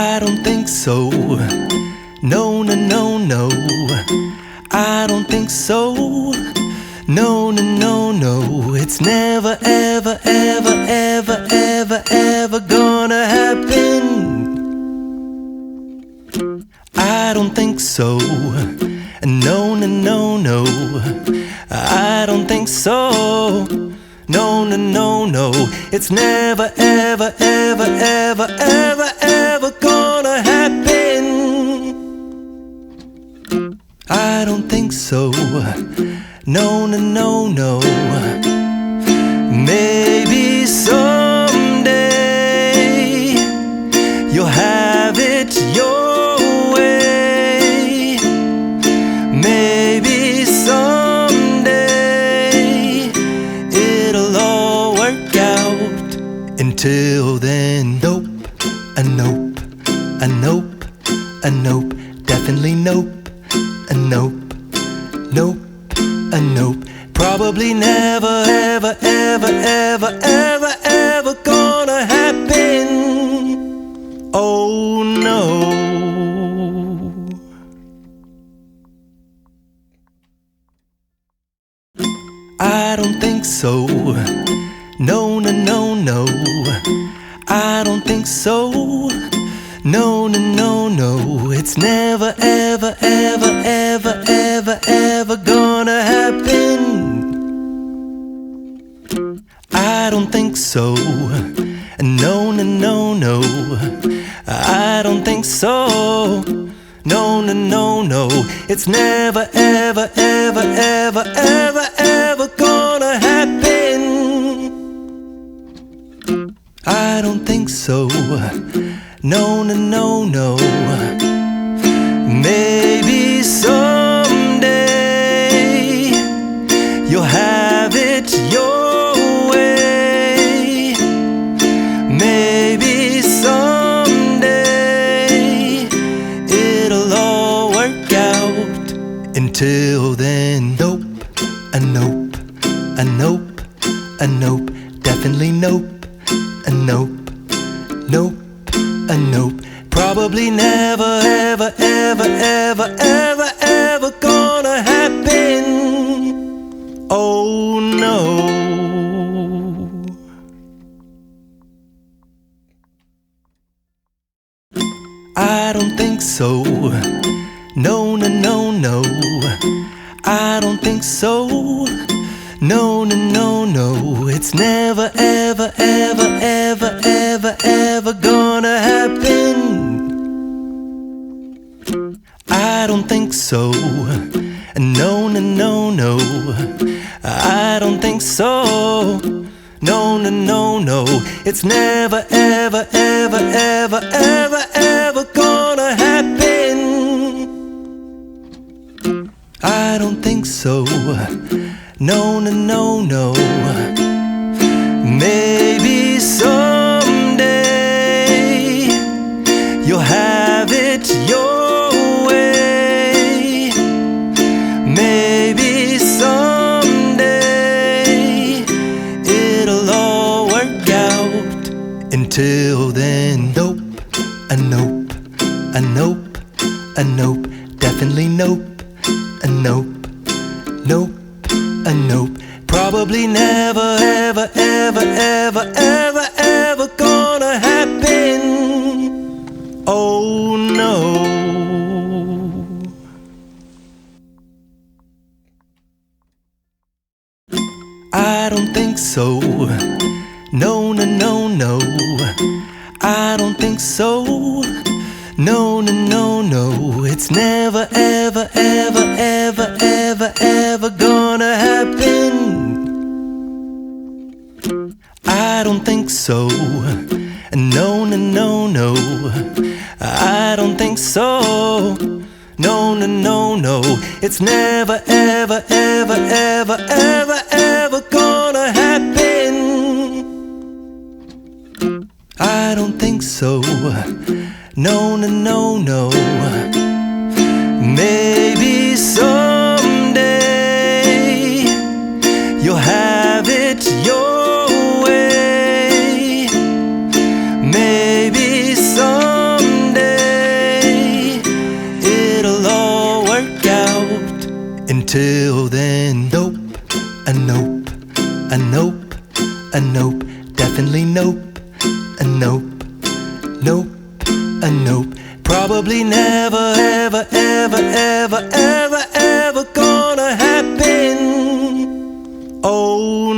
I don't think so. No, no, no, no. I don't think so. No, no, no, no. It's never, ever, ever, ever, ever, ever gonna happen. I don't think so. No, no, no, no. I don't think so. No, no, no, no. It's never, ever, ever, ever, ever, ever gonna happen. I don't think so. No, no, no, no. Maybe someday you'll have it your way. Maybe someday it'll all work out. Until then, nope, a nope, a nope, a nope, definitely nope, a nope, nope, a nope. Probably never, ever, ever, ever, ever, ever gonna happen. Oh no. I don't think so. No, no, no, no. I don't think so. No, no, no, no. It's never, ever, ever, ever, ever, ever gonna happen. I don't think so. No, no, no, no. I don't think so. No, no, no, no. It's never, ever, ever, ever, ever, ever gonna happen. I don't think so. No, no, no, no. Maybe someday you'll have it your way. Maybe someday it'll all work out. Until then, nope, a nope, a nope, a nope, definitely nope, a nope, nope, a nope. Probably never, ever, ever, ever, ever, ever gonna happen. Oh no. I don't think so. No, no, no, no. I don't think so. No, no, no, no. It's never, ever, ever, ever, ever, ever gonna happen. I don't think so. No, no, no, no. I don't think so. No, no, no, no. It's never, ever, ever, ever, ever, ever gonna happen. I don't think so. No, no, no, no. Maybe someday you'll have it your way. Maybe someday it'll all work out. Until then, nope, a nope, a nope, a nope, definitely nope, a nope, nope, a nope. Probably never, ever, ever, ever, ever, ever gonna happen. Oh no. I don't think so. No, no, no, no. I don't think so. No, no, no, no. It's never, ever, ever, ever, ever, ever gonna happen. I don't think so. No, no, no, no. I don't think so. No, no, no, no. It's never, ever, ever, ever, ever, ever gonna happen. I don't think so. No, no, no, no. Maybe someday you'll have it your way. Maybe someday Until then, nope, a nope, a nope, a nope, definitely nope, a nope, nope, a nope. Probably never, ever, ever, ever, ever, ever gonna happen. Oh